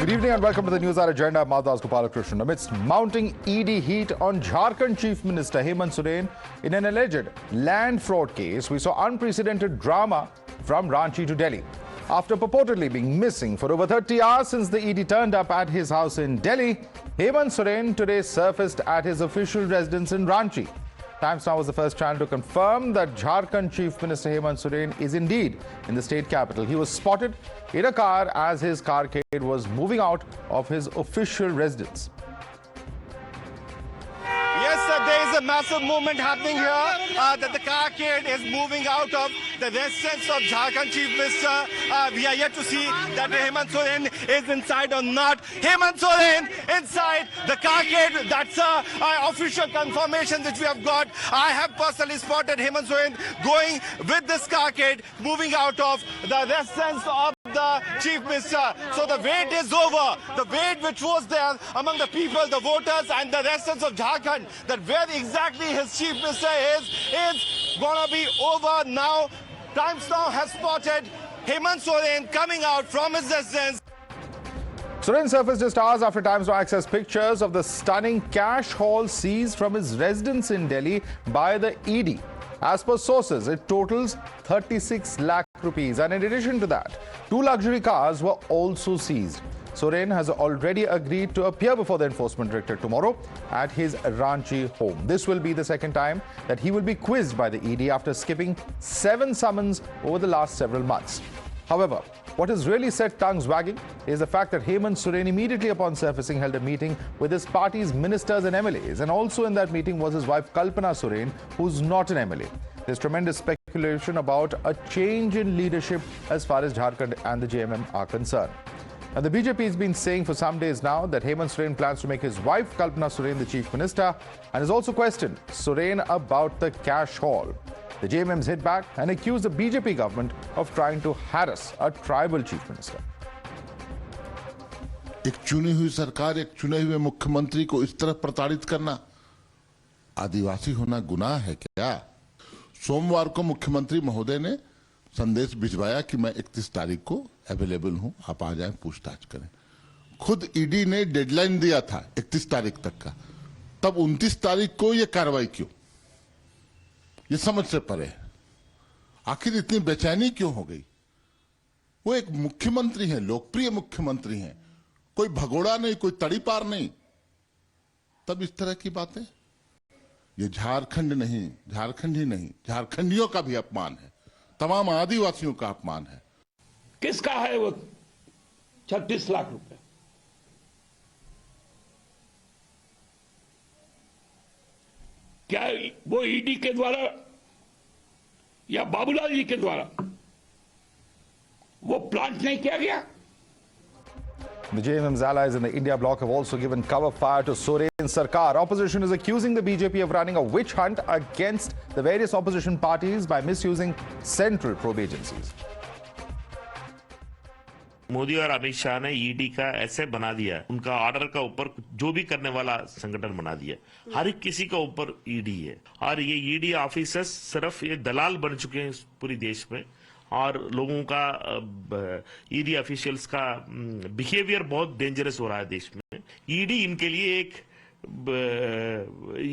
Good evening and welcome to the Newshour Agenda. Madhavdas G. Amidst mounting ED heat on Jharkhand Chief Minister Hemant Soren in an alleged land fraud case, we saw unprecedented drama from Ranchi to Delhi. After purportedly being missing for over 30 hours since the ED turned up at his house in Delhi, Hemant Soren today surfaced at his official residence in Ranchi. Times Now was the first channel to confirm that Jharkhand Chief Minister Hemant Soren is indeed in the state capital. He was spotted in a car as his carcade was moving out of his official residence. Yes, there is a massive movement happening here that the carcade is moving out of the residence of Jharkhand Chief Minister. We are yet to see that Hemant Soren is inside or not. Hemant Soren inside the carcade. That's official confirmation which we have got. I have personally spotted Hemant Soren going with this carcade, moving out of the residence of the Chief Minister. So the wait is over. The wait which was there among the people, the voters and the residents of Jharkhand, that where exactly his Chief Minister is gonna be over now. Times Now has spotted Hemant Soren coming out from his residence. Soren surfaced just hours after Times Now accessed pictures of the stunning cash haul seized from his residence in Delhi by the ED. As per sources, it totals 36 lakh rupees, and in addition to that, 2 luxury cars were also seized. Soren has already agreed to appear before the enforcement director tomorrow at his Ranchi home. This will be the second time that he will be quizzed by the ED after skipping 7 summons over the last several months. However, what has really set tongues wagging is the fact that Hemant Soren immediately upon surfacing held a meeting with his party's ministers and MLAs, and also in that meeting was his wife Kalpana Soren, who's not an MLA. There's tremendous speculation about a change in leadership as far as Jharkhand and the JMM are concerned. And the BJP has been saying for some days now that Hemant Soren plans to make his wife Kalpana Soren the chief minister, and has also questioned Soren about the cash haul. The JMMs hit back and accused the BJP government of trying to harass a tribal chief minister. एक चुनी हुई सरकार, एक चुने हुए मुख्यमंत्री को इस तरह प्रताड़ित करना आदिवासी होना गुनाह है क्या? सोमवार को मुख्यमंत्री महोदय ने संदेश भिजवाया कि मैं 31 तारीख को अवेलेबल हूं, आप आ जाएं, पूछताछ करें। खुद ईडी ने डेडलाइन दिया था 31 तारीख तक का, तब 29 तारीख को यह कार्रवाई क्यों? ये समझ से परे है। आखिर इतनी बेचैनी क्यों हो गई? वो एक मुख्यमंत्री हैं, लोकप्रिय मुख्यमंत्री हैं, कोई भगोड़ा नहीं, कोई तड़ीपार नहीं, तब इस तरह की बातें। ये झारखंड नहीं, झारखंड ही नहीं, झारखंडियों का भी अपमान है, तमाम आदिवासियों का अपमान है। किसका है वो 36 लाख रुपए? क्या वो ईडी के द्वारा या बाबूलाल जी के द्वारा वो प्लांट नहीं किया गया? The JMM's allies in the India bloc have also given cover fire to Soren's Sarkar. Opposition is accusing the BJP of running a witch hunt against the various opposition parties by misusing central probe agencies. Modi और अमित शाह ने ED का ऐसे बना दिया, उनका order का ऊपर जो भी करने वाला संगठन बना दिया, हर एक किसी का ऊपर ईडी है। और ये ईडी ऑफिसर्स सिर्फ ये दलाल बन चुके हैं पूरी देश में, और लोगों का ईडी ऑफिशियल्स का बिहेवियर बहुत डेंजरस हो रहा है देश में। ईडी इनके लिए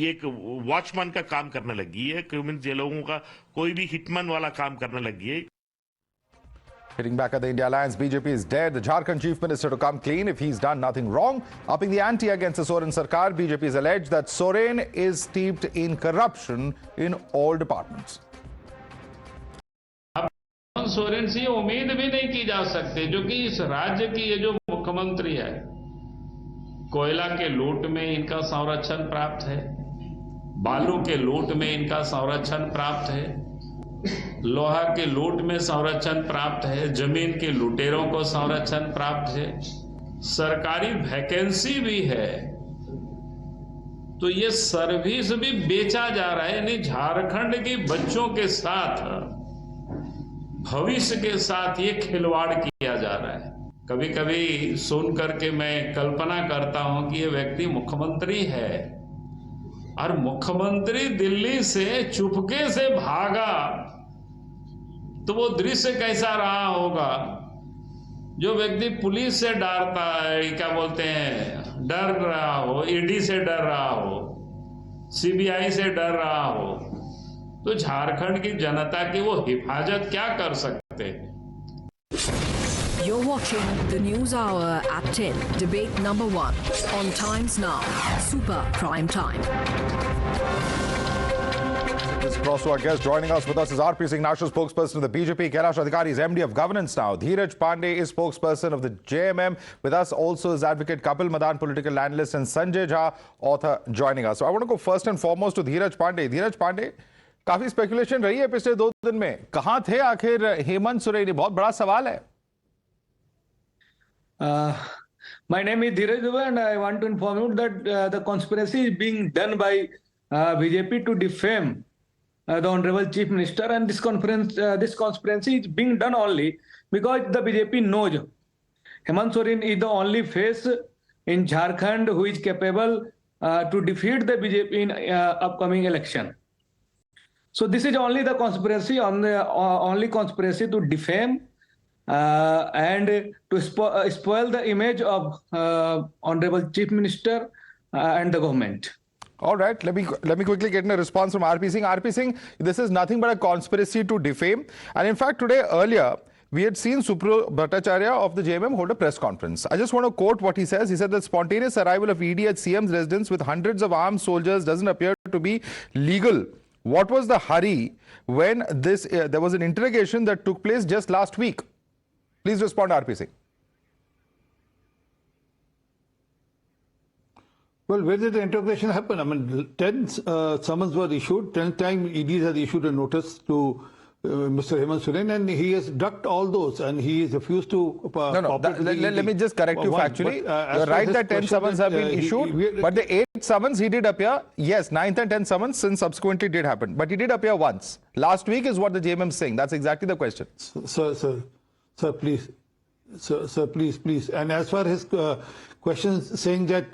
एक वॉचमैन का काम करने लगी है, ये लोगों का कोई भी हिटमैन वाला काम करने लगी है। Hitting back at the India alliance, BJP is dared the Jharkhand chief minister to come clean if he's done nothing wrong. Upping the ante against the Soren Sarkar, BJP has alleged that Soren is steeped in corruption in all departments. हम सोरेन से उम्मीद भी नहीं की जा सकती, जो कि इस राज्य की ये जो मुख्यमंत्री है, कोयला के लूट में इनका संरक्षण प्राप्त है, बालू के लूट में इनका संरक्षण प्राप्त है, लोहा के लूट में संरक्षण प्राप्त है, जमीन के लुटेरों को संरक्षण प्राप्त है, सरकारी वैकेंसी भी है, तो ये सर्विस भी बेचा जा रहा है। यानी झारखंड के बच्चों के साथ, भविष्य के साथ ये खिलवाड़ किया जा रहा है। कभी कभी सुन करके मैं कल्पना करता हूं कि ये व्यक्ति मुख्यमंत्री है और मुख्यमंत्री दिल्ली से चुपके से भागा, तो वो दृश्य कैसा रहा होगा जो व्यक्ति पुलिस से डरता है, क्या बोलते हैं, डर रहा हो, ईडी से डर रहा हो, सीबीआई से डर रहा हो, तो झारखंड की जनता की वो हिफाजत क्या कर सकते हैं? You're watching the News Hour at 10, debate number 1 on Times Now, Super Prime Time. Let's cross to our guest. Joining us with us is RP Singh, national spokesperson of the BJP. Kailash Adhikari is MD of Governance now. Dheeraj Pandey is spokesperson of the JMM. With us also is advocate Kapil Madan, political analyst, and Sanjay Jha, author, joining us. So I want to go first and foremost to Dheeraj Pandey. Dheeraj Pandey, काफी speculation रही है पिछले 2 दिन में. कहां थे आखिर हेमंत सोरेन? बहुत बड़ा सवाल है. My name is Dheeraj Dubey and I want to inform you that the conspiracy is being done by BJP to defame the Honorable Chief Minister, and this conspiracy is being done only because the BJP knows Hemant Soren is the only face in Jharkhand who is capable to defeat the BJP in upcoming election. So this is only the conspiracy, only conspiracy to defame and to spoil the image of Honorable Chief Minister and the government. All right, let me quickly get in a response from RP Singh. RP Singh, this is nothing but a conspiracy to defame. And in fact, today earlier, we had seen Supro Bhattacharya of the JMM hold a press conference. I just want to quote what he says. He said that spontaneous arrival of ED at CM's residence with hundreds of armed soldiers doesn't appear to be legal. What was the hurry when there was an interrogation that took place just last week? Please respond, RP Singh. Well, where did the interrogation happen? I mean, 10 summons were issued, 10 times ED has issued a notice to Mr. Hemant Soren, and he has ducked all those, and he has refused to let me just correct you factually. You're right that 10 summons have been issued, but the 8 summons he did appear. Yes, 9th and 10th summons since subsequently did happen, but he did appear once. Last week is what the JMM is saying. That's exactly the question. Sir, please. Sir, please. And as far as questions saying that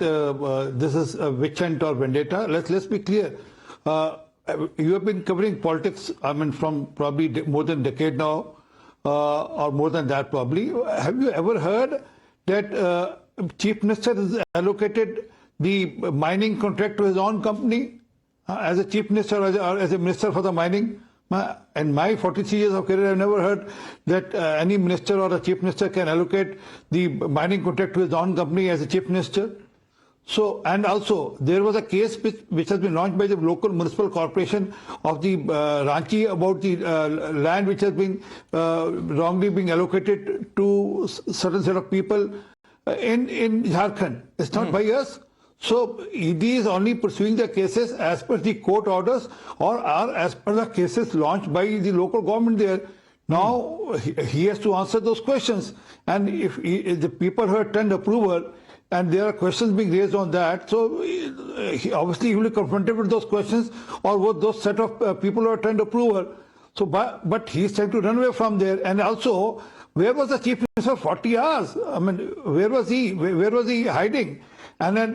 this is a witch hunt or vendetta, let's be clear. You have been covering politics, I mean, from probably more than a decade now, or more than that probably. Have you ever heard that Chief Minister has allocated the mining contract to his own company as a Chief Minister or as a Minister for the mining? In my 43 years of career, I've never heard that any minister or a chief minister can allocate the mining contract to his own company as a chief minister. So, and also, there was a case which has been launched by the local municipal corporation of the Ranchi about the land which has been wrongly being allocated to certain set of people in Jharkhand. It's not by us. So ED is only pursuing the cases as per the court orders or are as per the cases launched by the local government there. Now he has to answer those questions, and if the people who attend approval and there are questions being raised on that, so obviously he will be confronted with those questions or with those set of people who attend approval. So but he is trying to run away from there. And also, where was the chief minister for 40 hours? I mean, where was he hiding? And then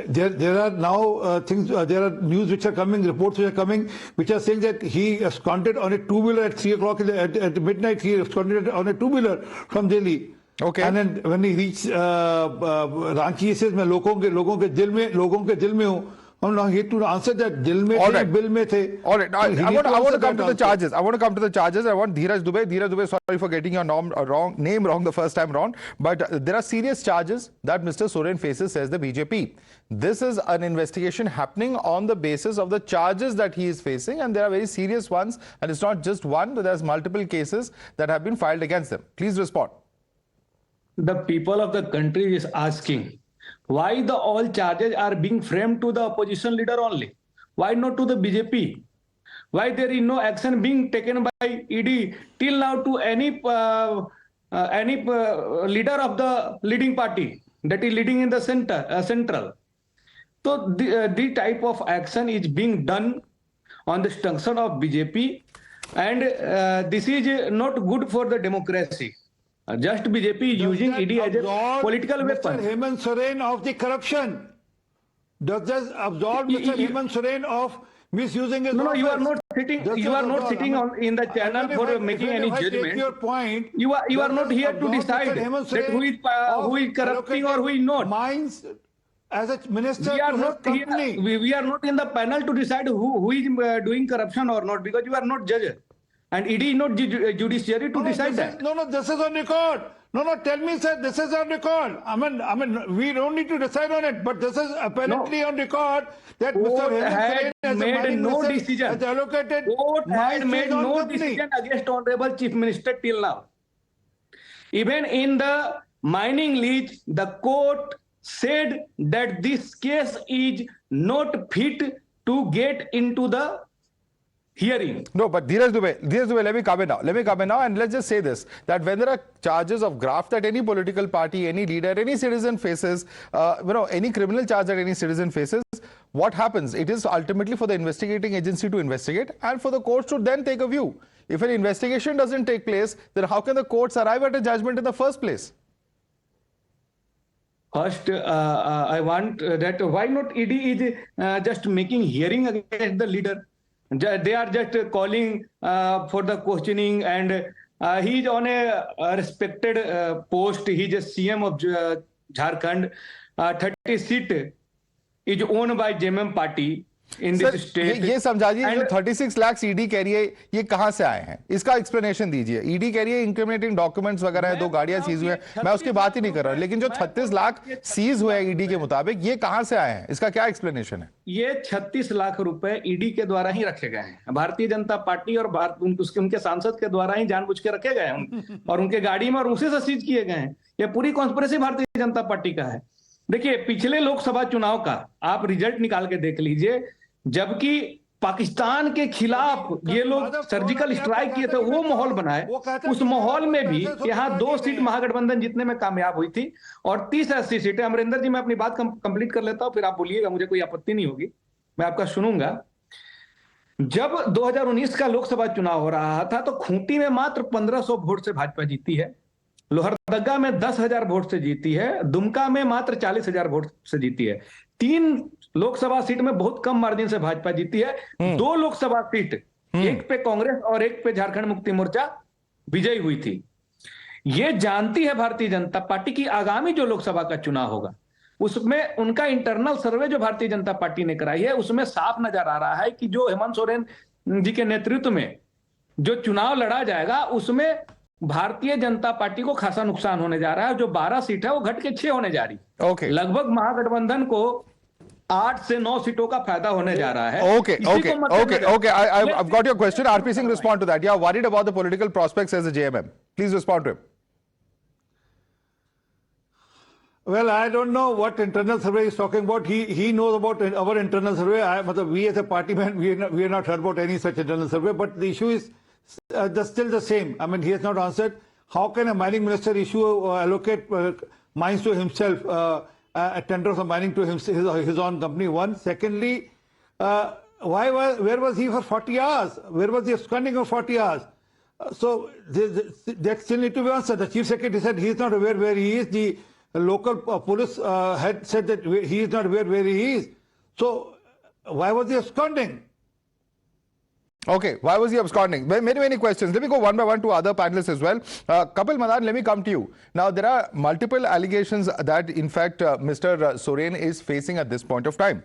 there are now there are news which are coming, reports which are coming, which are saying that he absconded on a two-wheeler at 3 o'clock at midnight. He absconded on a two-wheeler from Delhi. Okay. And then when he reached Ranchi, he says, "मैं लोगों के दिल में हूँ." I'm not here to answer that. Dil mein the, bill mein the. All right. I want to come to the charges. I want Dheeraj Dubey, sorry for getting your name wrong the first time round. But there are serious charges that Mr. Soren faces, says the BJP. This is an investigation happening on the basis of the charges that he is facing, and there are very serious ones. And it's not just one, but there's multiple cases that have been filed against them. Please respond. The people of the country is asking, why the all charges are being framed to the opposition leader only? Why not to the BJP? Why there is no action being taken by ED till now to any leader of the leading party that is leading in the central? So the type of action is being done on the structure of BJP, and this is not good for the democracy. Just BJP using ED as a political weapon. Mr. Hemant Soren of the corruption. Does that absolve Mr. Hemant Soren of misusing his No, office. you are not sitting. Just You are hold not on. sitting in the channel for making any If I take judgment. your point, You are not here to about decide Mr. Hemant that who is corrupting or who is not. Mines as a minister We are to his not company. here, we are not in the panel to decide who is doing corruption or not, because you are not judges, and ED is not judiciary to decide that. This is on record. Tell me, sir, this is on record. I mean, we don't need to decide on it, but this is apparently on record that Mr. Court Hemant had Soren as a made mining no minister decision. has allocated Court mines had to made his own no company. decision against Honorable Chief Minister till now. Even in the mining lease, the court said that this case is not fit to get into the hearing. No, but Dheeraj Dubey, let me come in now and let's just say this, that when there are charges of graft that any political party, any leader, any citizen faces, any criminal charge that any citizen faces, what happens? It is ultimately for the investigating agency to investigate and for the courts to then take a view. If an investigation doesn't take place, then how can the courts arrive at a judgment in the first place? First, I want that why not ED is just making hearing against the leader? They are just calling for the questioning, and he is on a respected post. He is CM of Jharkhand. 30 seat is owned by JMM party in this state. ये समझाइए, जो 36 lakh ED कह रही है, ये कहां से आए हैं? इसका एक्सप्लेनेशन दीजिए। ईडी कह रही है इंक्रिमिनेटिंग डॉक्यूमेंट्स वगैरह है, 2 गाड़ियां सीज हुई हैं, मैं उसकी बात ही नहीं कर रहा, लेकिन जो 36 लाख सीज हुए हैं ईडी के मुताबिक, ये कहां से आए हैं? इसका क्या एक्सप्लेनेशन है? ये 36 लाख रुपए ईडी के द्वारा ही रखे गए हैं। भारतीय जनता पार्टी और उनके सांसद के द्वारा ही जानबूझ के रखे गए हैं और उनके गाड़ी में और उसी से सीज किए गए हैं। ये पूरी कॉन्स्पिरेसी भारतीय जनता पार्टी का है। देखिए, पिछले लोकसभा चुनाव का आप रिजल्ट निकाल के देख लीजिए, जबकि पाकिस्तान के खिलाफ ये लोग सर्जिकल स्ट्राइक किए थे, वो माहौल बनाए। उस माहौल में भी यहाँ 2 सीट महागठबंधन जीतने में कामयाब हुई थी और 30 80 सीटें। अमरिंदर जी, मैं अपनी बात कंप्लीट कर लेता हूं, फिर आप बोलिएगा, मुझे कोई आपत्ति नहीं होगी, मैं आपका सुनूंगा। जब 2019 का लोकसभा चुनाव हो रहा था तो खूंटी में मात्र 1500 वोट से भाजपा जीती है, लोहरदगा में 10,000 वोट से जीती है, दुमका में मात्र 40,000 वोट से जीती है। 3 लोकसभा सीट में बहुत कम मार्जिन से भाजपा जीती है। 2 लोकसभा सीट, एक पे कांग्रेस और एक पे झारखंड मुक्ति मोर्चा विजयी हुई थी। ये जानती है भारतीय जनता पार्टी की आगामी जो लोकसभा का चुनाव होगा, उसमें उनका इंटरनल सर्वे जो भारतीय जनता पार्टी ने कराई है, उसमें साफ नजर आ रहा है कि जो हेमंत सोरेन जी के नेतृत्व में जो चुनाव लड़ा जाएगा, उसमें भारतीय जनता पार्टी को खासा नुकसान होने जा रहा है। जो 12 सीट है वो घट के 6 होने जा रही है। Okay. लगभग महागठबंधन को 8 से 9 सीटों का फायदा होने जा रहा है। Okay. I've got your question. RP Singh, respond to that. You are worried about the political prospects as a JMM. Please respond to him. Well, I don't know what internal survey he's talking about. He knows about our internal survey. We as a party man, we have not heard about any such internal survey. But the issue is still the same. I mean, he has not answered. How can a mining minister allocate mines to himself, tenders of mining to his own company? One. Secondly, where was he for 40 hours? Where was he absconding for 40 hours? So that still need to be answered. The chief secretary said he is not aware where he is. The local police had said that he is not aware where he is. So why was he absconding? Okay, why was he absconding? Many questions. Let me go one by one to other panelists as well. Kapil Madan, let me come to you. Now, there are multiple allegations that, in fact, Mr. Soren is facing at this point of time.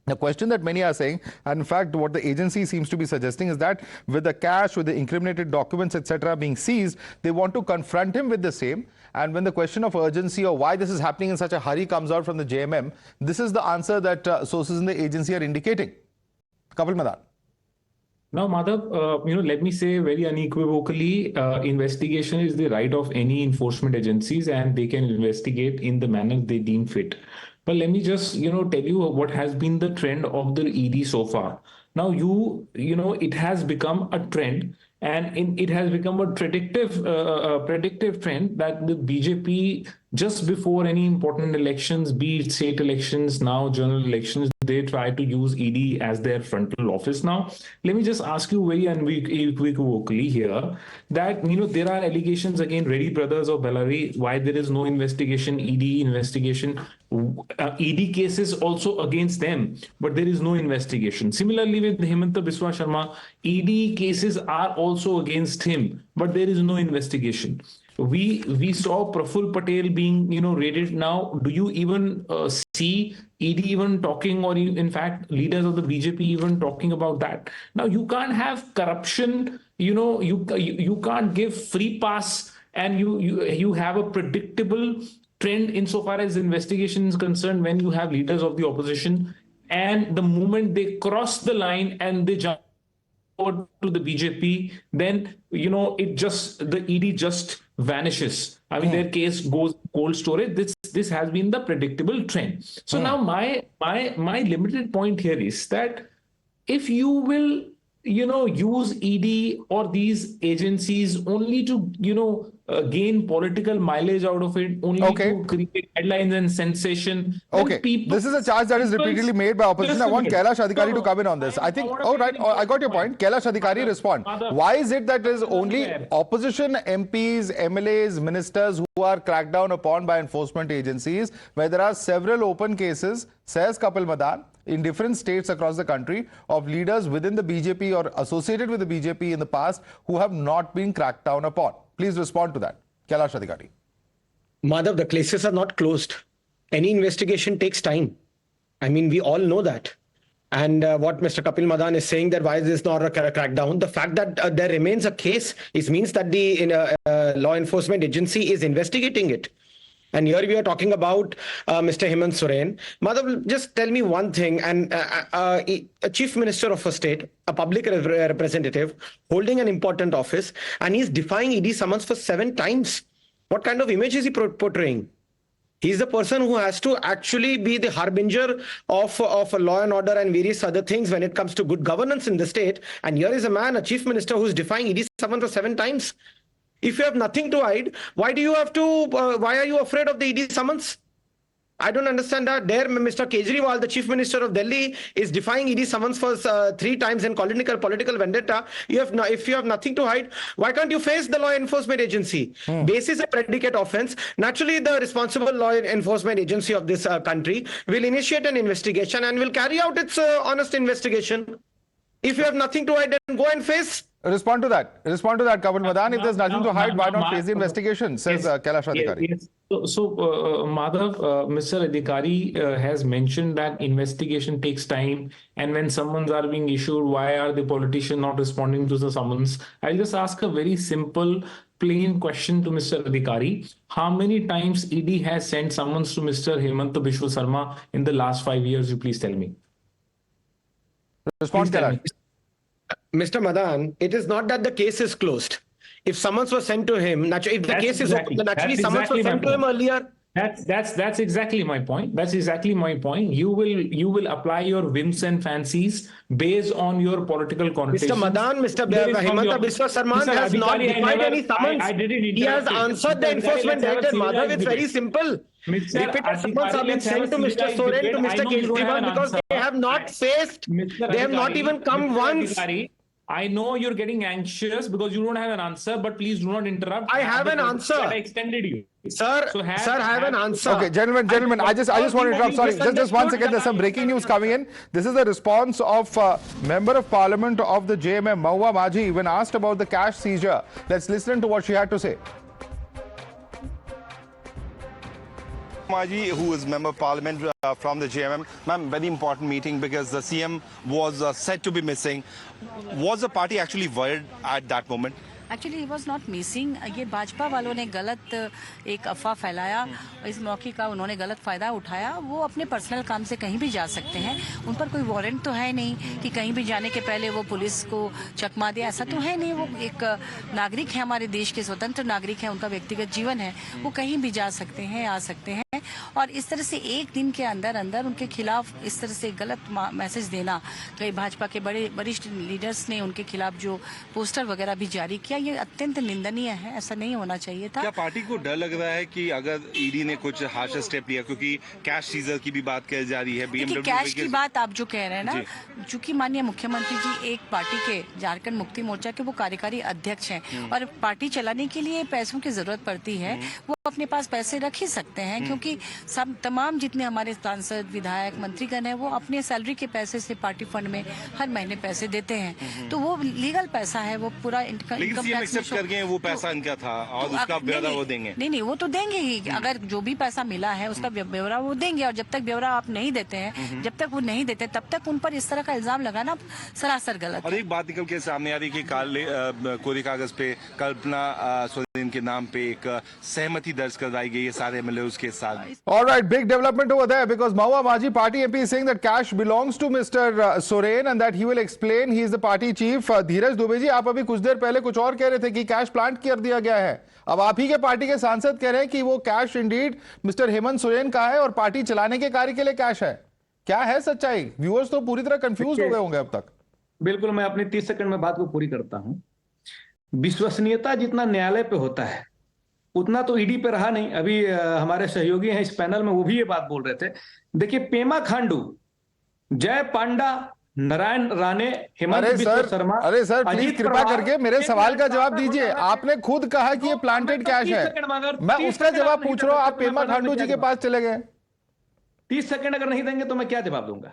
The question that many are saying, and in fact, what the agency seems to be suggesting is that with the cash, with the incriminated documents, etc., being seized, they want to confront him with the same. And when the question of urgency or why this is happening in such a hurry comes out from the JMM, this is the answer that sources in the agency are indicating. Kapil Madan. Now, Madhav, let me say very unequivocally, investigation is the right of any enforcement agencies, and they can investigate in the manner they deem fit. But let me just, tell you what has been the trend of the ED so far. Now, it has become a trend, and it has become a predictive trend that the BJP, just before any important elections, be it state elections, now general elections, they try to use ED as their frontal office. Now, let me just ask you very unequivocally here that, there are allegations against Reddy brothers of Bellary, why there is no investigation, ED investigation, ED cases also against them, but there is no investigation. Similarly, with Hemanta Biswa Sharma, ED cases are also against him, but there is no investigation. We saw Praful Patel being, raided. Now, do you even see ED even talking, or in fact, leaders of the BJP even talking about that? Now, you can't have corruption. You can't give free pass, and you have a predictable trend insofar as investigation is concerned when you have leaders of the opposition, and the moment they cross the line and they jump over to the BJP, then the ED just vanishes. I mean, their case goes cold storage. This has been the predictable trend. So now my limited point here is that if you will use ED or these agencies only to gain political mileage out of it, only to create headlines and sensation. This is a charge that is repeatedly made by opposition. I want Kailash Adhikari to come in on this. I think, I got your point. Kailash Adhikari, respond. Why is it that there is only opposition MPs, MLAs, ministers who are cracked down upon by enforcement agencies, where there are several open cases, says Kapil Madan, in different states across the country, of leaders within the BJP or associated with the BJP in the past who have not been cracked down upon? Please respond to that. Kailash Adhikari. Madhav, the cases are not closed. Any investigation takes time. I mean, we all know that. And what Mr. Kapil Madan is saying, that why is this not a crackdown? The fact that there remains a case, it means that the law enforcement agency is investigating it. And here we are talking about Mr. Hemant Soren. Madhav, just tell me one thing. And a chief minister of a state, a public representative, holding an important office, and he's defying ED summons for 7 times. What kind of image is he portraying? He's the person who has to actually be the harbinger of law and order and various other things when it comes to good governance in the state. And here is a man, a chief minister, who's defying ED summons for 7 times. If you have nothing to hide, why are you afraid of the ED summons? I don't understand that. There, Mr. Kejriwal, the chief minister of Delhi, is defying ED summons for 3 times and calling it a political vendetta. If you have nothing to hide, why can't you face the law enforcement agency? Basis a predicate offense. Naturally, the responsible law enforcement agency of this country will initiate an investigation and will carry out its honest investigation. If you have nothing to hide, then go and face. Respond to that, Kapil Madan. If there's nothing to hide, why not face the investigation, says Kailash Adhikari. Yes. So Madhav, Mr. Adhikari has mentioned that investigation takes time, and when summons are being issued, why are the politicians not responding to the summons? I'll just ask a very simple, plain question to Mr. Adhikari. How many times ED has sent summons to Mr. Hemant Biswa Sharma in the last 5 years? You please tell me. Respond, Kailash. Mr. Madan, it is not that the case is closed. If summons was sent to him, if the case is open, then actually summons was sent to him earlier. That's exactly my point. That's exactly my point. You will apply your whims and fancies based on your political connotations. Mr. Madan, Mr. Hemanta Biswa Sharma has not defied any summons. He has answered the enforcement director. Madhav, it's very simple. Repeated summons have been sent to Mr. Soren, to Mr. Kejriwal, because they have not faced, they have not even come once. I know you're getting anxious because you don't have an answer, but please do not interrupt. I have an answer. I extended you. Sir, I have an answer. Okay, gentlemen, I just want to interrupt. Sorry, just 1 second. There's some breaking news coming in. This is the response of Member of Parliament of the JMM, Mahua Majhi, when asked about the cash seizure. Let's listen to what she had to say. Maji, who is Member of Parliament from the JMM. Ma'am, very important meeting because the CM was said to be missing. Was the party actually worried at that moment? Actually he was not missing. ये भाजपा वालों ने गलत एक अफवाह फैलाया. इस मौके का उन्होंने गलत फायदा उठाया. वो अपने पर्सनल काम से कहीं भी जा सकते हैं. उन पर कोई वारंट तो है नहीं कि कहीं भी जाने के पहले वो पुलिस को चकमा दे. ऐसा तो है नहीं. वो एक नागरिक है, हमारे देश के स्वतंत्र नागरिक है. उनका व्यक्तिगत जीवन है. वो कहीं भी जा सकते हैं, आ सकते हैं. और इस तरह से एक दिन के अंदर अंदर उनके खिलाफ इस तरह से गलत मैसेज देना, कई भाजपा के बड़े वरिष्ठ लीडर्स ने उनके खिलाफ जो पोस्टर वगैरह भी जारी किया, ये अत्यंत निंदनीय है, ऐसा नहीं होना चाहिए था। क्या पार्टी को डर लग रहा है कि अगर ईडी ने कुछ हार्श स्टेप लिया, क्योंकि कैश सीजर की भी बात कही जा रही है, देखिए कैश की बात आप जो कह रहे हैं ना, चूंकि माननीय मुख्यमंत्री जी एक पार्टी के झारखंड मुक्ति मोर्चा के वो कार्यकारी अध्यक्ष हैं और पार्टी चलाने के लिए पैसों की जरूरत पड़ती है, वो अपने पास पैसे रख ही सकते हैं, क्योंकि सब तमाम जितने हमारे सांसद विधायक मंत्रीगण हैं वो अपने सैलरी के पैसे से पार्टी फंड में हर महीने पैसे देते हैं, तो वो लीगल पैसा है, वो पूरा इनकम टैक्स करके वो पैसा इनका था और उसका ब्यौरा वो देंगे। नहीं वो तो देंगे ही, अगर जो भी पैसा मिला है उसका ब्यौरा वो देंगे, और जब तक ब्यौरा आप नहीं देते हैं, जब तक वो नहीं देते तब तक उन पर इस तरह का इल्जाम लगाना सरासर गलत। और एक बात निकल के सामने आ रही है कि कोरे कागज पे कल्पना सोरेन के नाम पे एक सहमति दर्ज करवाई गई है सारे एमएलए उसके साथ। All right, big development over there because Mahua Maji party MP is saying that cash belongs to Mr. Soren and that he will explain. He is the party chief. धीरज दुबे जी, आप अभी कुछ देर पहले कुछ और कह रहे थे कि कैश प्लांट कर दिया गया है, अब आप ही के पार्टी के सांसद कह रहे हैं कि वो cash Indeed mister Hemant Soren का है और पार्टी चलाने के कार्य के लिए कैश है। क्या है सच्चाई? व्यूअर्स तो पूरी तरह कंफ्यूज हो गए होंगे अब तक। बिल्कुल, मैं अपनी 30 सेकंड में बात को पूरी करता हूं। विश्वसनीयता जितना न्यायालय पे होता है उतना तो ईडी पे रहा नहीं। अभी हमारे सहयोगी हैं इस पैनल में, वो भी ये बात बोल रहे थे। देखिए, पेमा खांडू, जय पांडा, नारायण राणे, हेमंत बिस्वा शर्मा। अरे सर प्लीज कृपा करके मेरे सवाल का जवाब दीजिए। आपने खुद कहा कि ये प्लांटेड कैश है, मैं उसका जवाब पूछ रहा हूँ, आप पेमा खांडू जी के पास चले गए। 30 सेकंड अगर नहीं देंगे तो मैं क्या जवाब दूंगा?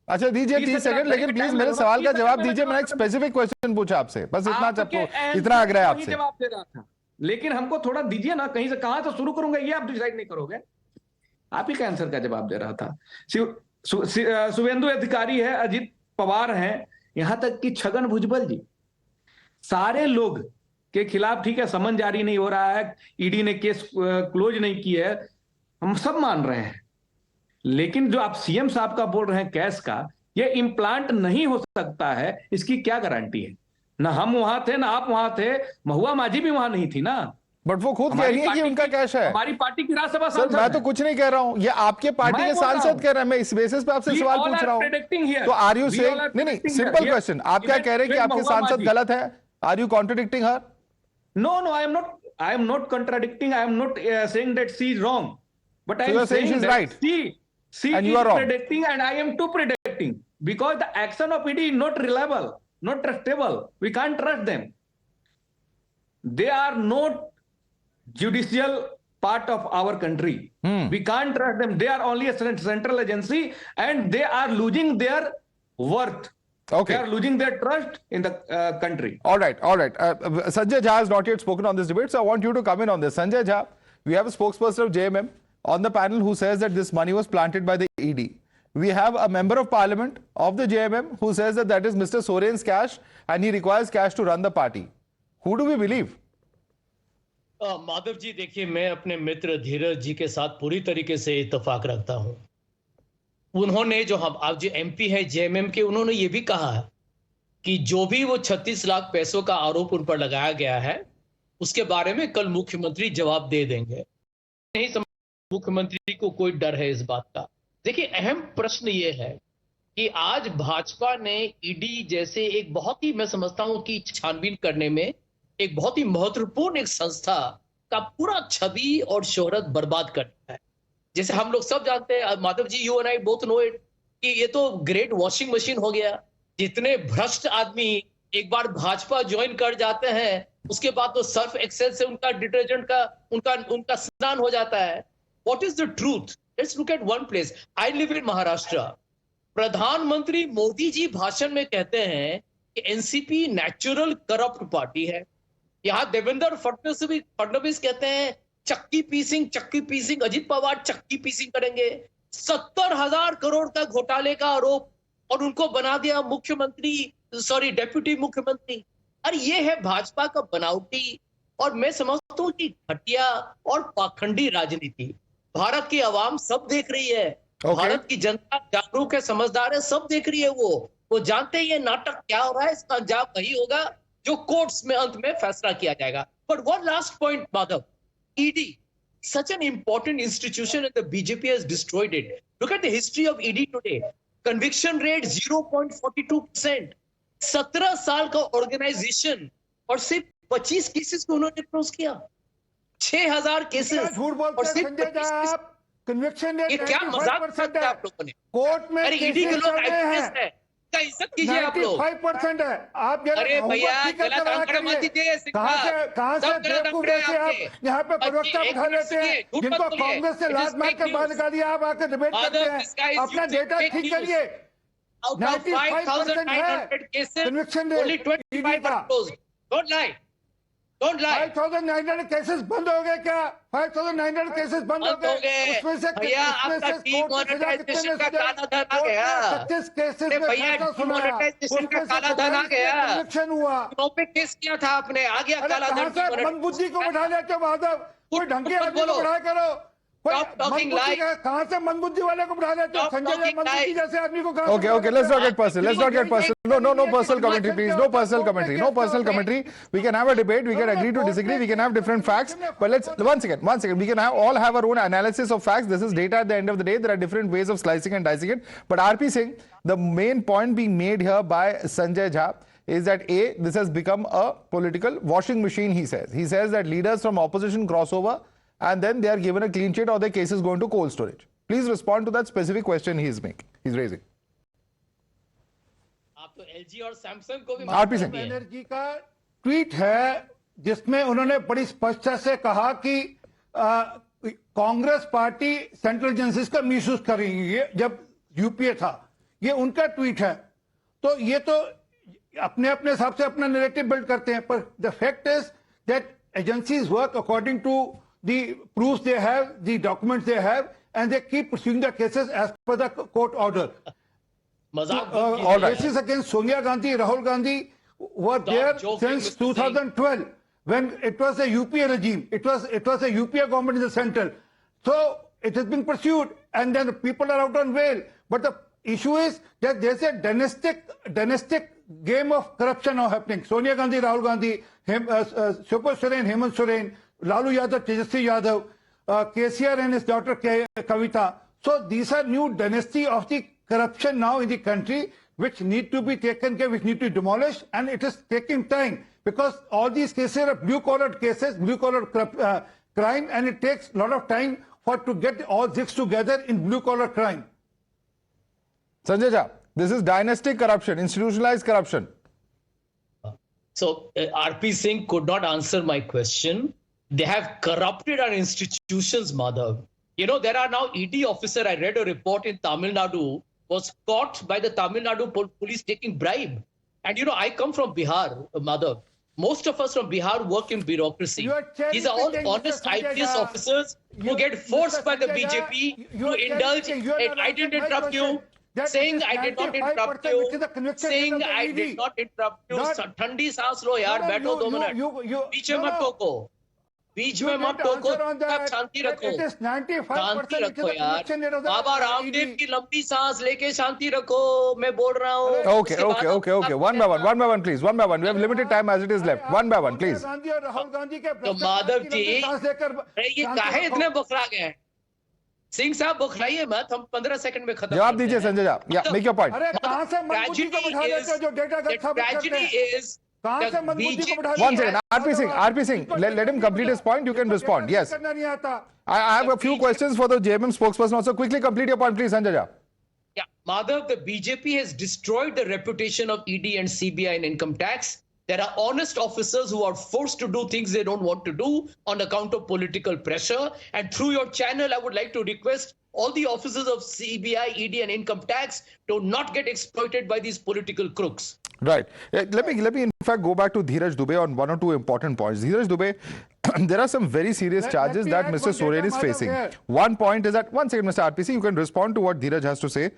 अच्छा दीजिए 30 सेकंड, लेकिन प्लीज मेरे सवाल का जवाब दीजिए। मैंने एक स्पेसिफिक क्वेश्चन पूछा आपसे, बस इतना आग्रह आपसे। जवाब दे रहा था, लेकिन हमको थोड़ा दीजिए ना, कहीं से कहां से शुरू करूंगा ये आप डिसाइड नहीं करोगे। आप ही का आंसर का जवाब दे रहा था। शुभेंदु अधिकारी है, अजित पवार हैं, यहां तक कि छगन भुजबल जी, सारे लोग के खिलाफ, ठीक है समन जारी नहीं हो रहा है, ईडी ने केस क्लोज नहीं की है, हम सब मान रहे हैं, लेकिन जो आप सीएम साहब का बोल रहे हैं कैश का, ये इम्प्लांट नहीं हो सकता है, इसकी क्या गारंटी है? ना हम वहां थे ना आप वहां थे, महुआ माझी भी वहां नहीं थी ना। बट वो खुद कह रही है कि उनका कैश है। हमारी पार्टी की राज्यसभा सांसद, मैं तो कुछ नहीं कह रहा हूं, ये आपके पार्टी के सांसद कह रहे हैं, मैं इस बेसिस पे आपसे सवाल पूछ रहा हूं। तो आर यू सेइंग, नहीं सिंपल क्वेश्चन, आप क्या कह रहे हैं कि आपके सांसद गलत है? Are you contradicting her? No I am not contradicting, I am not saying that she is wrong, but I am saying she is right. She is predicting and I am too predicting because the action of ED is not reliable, not trustable. We can't trust them. They are not judicial part of our country. We can't trust them. They are only a central agency and they are losing their worth. Okay. They are losing their trust in the country. All right. Sanjay Jha has not yet spoken on this debate, so I want you to come in on this. Sanjay Jha, we have a spokesperson of JMM on the panel who says that this money was planted by the ED. We have a member of parliament of the JMM who says that that is Mr. Soren's cash and he requires cash to run the party. Who do we believe? Madhav ji, देखिए, मैं अपने मित्र धीरज जी के साथ पूरी तरीके से इत्तेफाक रखता हूं। उन्होंने जो हम आज जो एमपी है जेएमएम के, उन्होंने ये भी कहा कि जो भी वो 36 लाख पैसों का आरोप उन पर लगाया गया है उसके बारे में कल मुख्यमंत्री जवाब दे देंगे। नहीं समझ मुख्यमंत्री को कोई डर है इस बात का। देखिए, अहम प्रश्न ये है कि आज भाजपा ने ईडी जैसे एक बहुत ही, मैं समझता हूं कि छानबीन करने में एक बहुत ही महत्वपूर्ण एक संस्था का पूरा छवि और शोहरत बर्बाद कर दिया है। जैसे हम लोग सब जानते हैं, Madhav ji, you and I both know it, कि ये तो ग्रेट वॉशिंग मशीन हो गया। जितने भ्रष्ट आदमी एक बार भाजपा ज्वाइन कर जाते हैं उसके बाद तो सर्फ एक्सेल से उनका डिटर्जेंट का उनका स्नान हो जाता है। What is the truth? Let's look at one place. I live in Maharashtra. प्रधानमंत्री मोदी जी भाषण में कहते हैं कि एनसीपी नेचुरल करप्ट पार्टी है। यहां देवेंद्र फडणवीस कहते हैं चक्की पीसिंग, अजित पवार चक्की पीसिंग करेंगे। 70,000 करोड़ का घोटाले का आरोप और उनको बना दिया डेप्यूटी मुख्यमंत्री। और ये है भाजपा का बनावटी और मैं समझता हूं कि घटिया और पाखंडी राजनीति। भारत की आवाम सब देख रही है। भारत की जनता जागरूक है, समझदार है, सब देख रही है। वो जानते हैं ये नाटक क्या हो रहा है, इसका अंजाम वही होगा जो कोर्ट्स में अंत में फैसला किया जाएगा। But one last point Madhav, ED such an important institution and the BJP has destroyed it. Look at the history of ED today. Conviction rate 0.42%. 17 साल का ऑर्गेनाइजेशन और सिर्फ 25 केसेस को उन्होंने क्लोज किया. 6000 केसेस और सिर्फ कन्विक्शन ये क्या मजाक करते हैं आप लोगों ने? कोर्ट में अरे ईडी के लोग आईपीएस है, क्या इज्जत कीजिए आप लोग. 95% है. आप अरे भैया गलत आंकड़े मत दीजिए. कहां से बेवकूफ ऐसे आप यहाँ पे प्रवक्ता बिठा लेते हैं जिनको कांग्रेस से लात मार कर बाहर निकालिए. आप आकर डिबेट करते हैं. अपना डेटा ठीक करिए. 95,900 cases, only 25 are closed. Don't lie. Don't lie. 5,900 cases बंद हो गए क्या? 5,900 केसेस बंद हो गए. उसमें से भैया आपका डीमोनेटाइजेशन का काला धन आ गया. 36 केसेस में भैया डीमोनेटाइजेशन का काला धन आ गया. कन्विक्शन हुआ. क्यों पे केस किया था आपने? आ गया काला धन. मंदबुद्धि को बढ़ा लेते हो माधव. कोई ढंग के आदमी को बढ़ाया करो. कहां से मंदबुद्धि वाले को बढ़ा लेते हो? संजय मंदबुद्धि जैसे आदमी को. Okay, let's not get personal. Let's not get personal. No personal commentary, please. No personal commentary. No personal commentary. We can have a debate. We can agree to disagree. We can have different facts. But let's one second. We can all have our own analysis of facts. This is data at the end of the day. There are different ways of slicing and dicing it. But RP Singh, the main point being made here by Sanjay Jha is that this has become a political washing machine, he says. He says that leaders from opposition cross over and then they are given a clean sheet or their cases go into cold storage. Please respond to that specific question he's raising. आप तो LG और Samsung को भी RP Singh Banerjee का tweet है जिसमें उन्होंने बड़ी स्पष्टता से कहा कि कांग्रेस पार्टी सेंट्रल एजेंसीज का मिसयूज कर रही है जब यूपीए था. ये उनका ट्वीट है. तो ये तो अपने अपने हिसाब से अपना नैरेटिव बिल्ड करते हैं. पर the fact is that agencies work according to the proofs they have, the documents they have, and they keep pursuing the cases as per the court order. Cases against Sonia Gandhi, Rahul Gandhi were there since 2012 when it was a UPA regime. It was a UPA government in the central. So it has been pursued, and then people are out on bail. But the issue is that there's a dynastic game of corruption now happening. Sonia Gandhi, Rahul Gandhi, Super Soren, Hemant Soren, Lalu Yadav, Tejasvi Yadav, KCR and his daughter Kavita. So these are new dynasty of the corruption now in the country, which need to be taken care, which need to be demolished, and it is taking time because all these cases are blue-collar cases, blue-collar crime, and it takes a lot of time to get all this together in blue-collar crime. Sanjay Jha, this is dynastic corruption, institutionalized corruption. So RP Singh could not answer my question. They have corrupted our institutions, Madhav. You know, there are now ED officer, I read a report in Tamil Nadu, was caught by the Tamil Nadu police taking bribe. And you know, I come from Bihar, Madhav. Most of us from Bihar work in bureaucracy. These are all honest IPS officers who get forced by the BJP to indulge in, I didn't interrupt you. Saying I did not interrupt you. Saying I did not interrupt you. ठंडी सांस लो यार, बैठो 2 minute. बीच में मत टोको. बीच में मत टोको. आप शांति रखो. शांति रखो यार. बाबा रामदेव की लंबी सांस लेके शांति रखो. मैं बोल रहा हूँ. Okay. One by one, please. One by one. We have limited time as it is left. One by one, please. तो माधव जी, ये काहे इतने बखरा गए? सिंह साहब बखलाइए मत, हम 15 सेकंड में खत्म. जवाब दीजिए Sanjay Jha. Yeah, make your point. Tragedy is one second. RP Singh, let him complete his point. You can respond. Yes. I have a few questions for the JMM spokesperson also. Quickly complete your point, please, Sanjay Jha. Yeah, Madhav, the BJP has destroyed the reputation of ED and CBI in income tax. There are honest officers who are forced to do things they don't want to do on account of political pressure. And through your channel, I would like to request all the officers of CBI, ED and income tax to not get exploited by these political crooks. Right. Let me in fact go back to Dheeraj Dubey on one or two important points. Dheeraj Dubey, there are some very serious charges that Mr. Soren is facing. One point is that, one second, Mr. RPC, you can respond to what Dheeraj has to say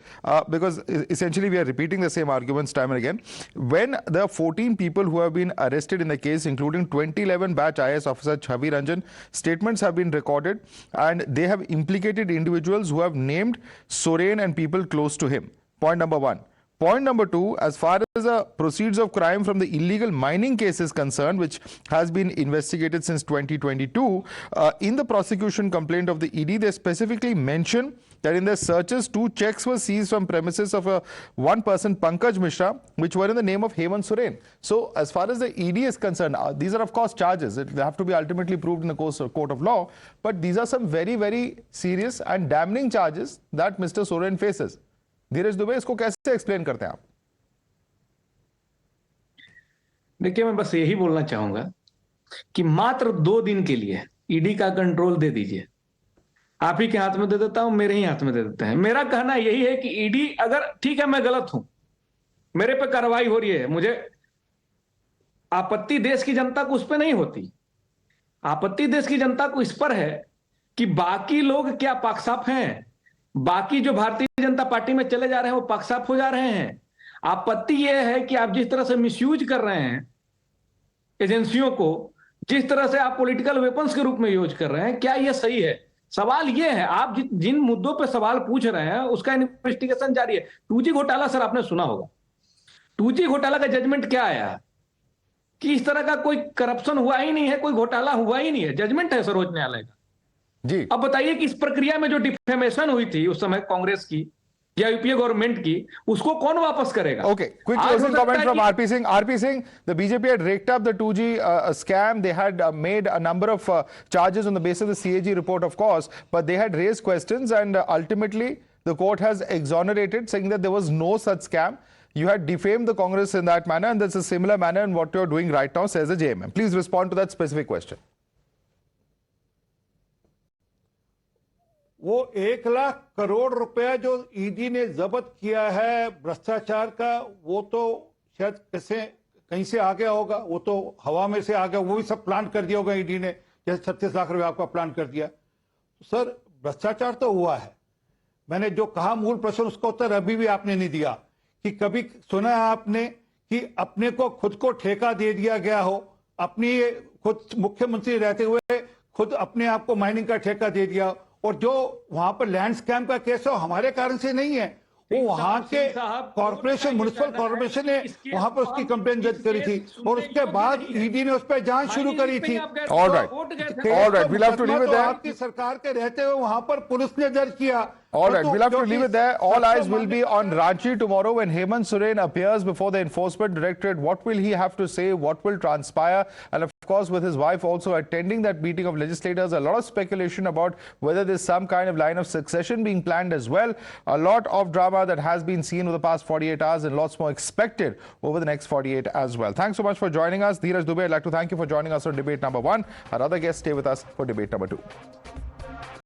because essentially we are repeating the same arguments time and again. When the 14 people who have been arrested in the case, including 2011 batch IS officer Chavi Ranjan, statements have been recorded and they have implicated individuals who have named Soren and people close to him. Point number one. Point number 2, as far as the proceeds of crime from the illegal mining case is concerned, which has been investigated since 2022, in the prosecution complaint of the ED, they specifically mention that in their searches, 2 checks were seized from premises of one person, Pankaj Mishra, which were in the name of Hemant Soren. So, as far as the ED is concerned, these are of course charges. They have to be ultimately proved in the court of law. But these are some very, very serious and damning charges that Mr. Soren faces. धीरज दुबे, इसको कैसे explain करते हैं आप? देखिए, मैं बस यही बोलना चाहूंगा कि मात्र 2 दिन के लिए ईडी का कंट्रोल दे दीजिए। आप ही के हाथ में दे देता हूं, मेरे ही हाथ में दे देते हैं। मेरा कहना यही है कि ईडी, अगर ठीक है मैं गलत हूं, मेरे पे कार्रवाई हो रही है, मुझे आपत्ति देश की जनता को उस पर नहीं होती। आपत्ति देश की जनता को इस पर है कि बाकी लोग क्या पाकसाफ हैं, बाकी जो भारतीय जनता पार्टी में चले जा रहे हैं वो पाकसाफ हो जा रहे हैं। आपत्ति यह है कि आप जिस तरह से मिसयूज कर रहे हैं एजेंसियों को, जिस तरह से आप पॉलिटिकल वेपन्स के रूप में यूज कर रहे हैं, क्या यह सही है? सवाल यह है, आप जिन मुद्दों पे सवाल पूछ रहे हैं उसका इन्वेस्टिगेशन जारी है। 2G घोटाला, सर आपने सुना होगा, 2G घोटाला का जजमेंट क्या आया कि इस तरह का कोई करप्शन हुआ ही नहीं है, कोई घोटाला हुआ ही नहीं है। जजमेंट है सर्वोच्च न्यायालय का जी। अब बताइए कि इस प्रक्रिया में जो डिफेमेशन हुई थी उस समय कांग्रेस की या यूपीए गवर्नमेंट की, उसको कौन वापस करेगा? Okay, quick closing comment from RP Singh. RP Singh, the BJP had raked up the 2G scam. They had made a number of charges on the basis of the CAG report, of course, but they had raised questions and ultimately the court has exonerated, saying that there was no such scam. You had defamed the Congress in that manner, and that's a similar manner in what you're doing right now, says the JMM. Please respond to that specific question. वो 1 लाख करोड़ रुपया जो ED ने जब्त किया है भ्रष्टाचार का, वो तो शायद कहीं से आ गया होगा, वो तो हवा में से आ गया, वो भी सब प्लान कर दिया होगा ईडी ने, जैसे 36 लाख रुपया आपका प्लान कर दिया। सर, भ्रष्टाचार तो हुआ है। मैंने जो कहा मूल प्रश्न, उसका उत्तर अभी भी आपने नहीं दिया कि कभी सुना है आपने कि अपने को खुद को ठेका दे दिया गया हो, अपनी खुद मुख्यमंत्री रहते हुए खुद अपने आप को माइनिंग का ठेका दे दिया, और जो वहां पर लैंड स्कैम का केस है हमारे कारण से नहीं है, वो वहां के कॉर्पोरेशन, म्युनिसिपल कॉर्पोरेशन ने वहां पर उसकी कंप्लेन दर्ज करी थी और उसके बाद ईडी ने उस पर जांच शुरू करी थी। Alright, we'll have to leave it there. आपकी सरकार के रहते हुए वहां पर पुलिस ने दर्ज किया। Alright, we'll have to leave it there. All eyes will be on Ranchi tomorrow when Hemant Soren appears before the Enforcement Directorate. What will he have to say? What will transpire? And of course, with his wife also attending that meeting of legislators, a lot of speculation about whether there's some kind of line of succession being planned as well. A lot of drama that has been seen over the past 48 hours and lots more expected over the next 48 as well. Thanks so much for joining us. Dheeraj Dubey, I'd like to thank you for joining us on debate number 1. Our other guests stay with us for debate number 2.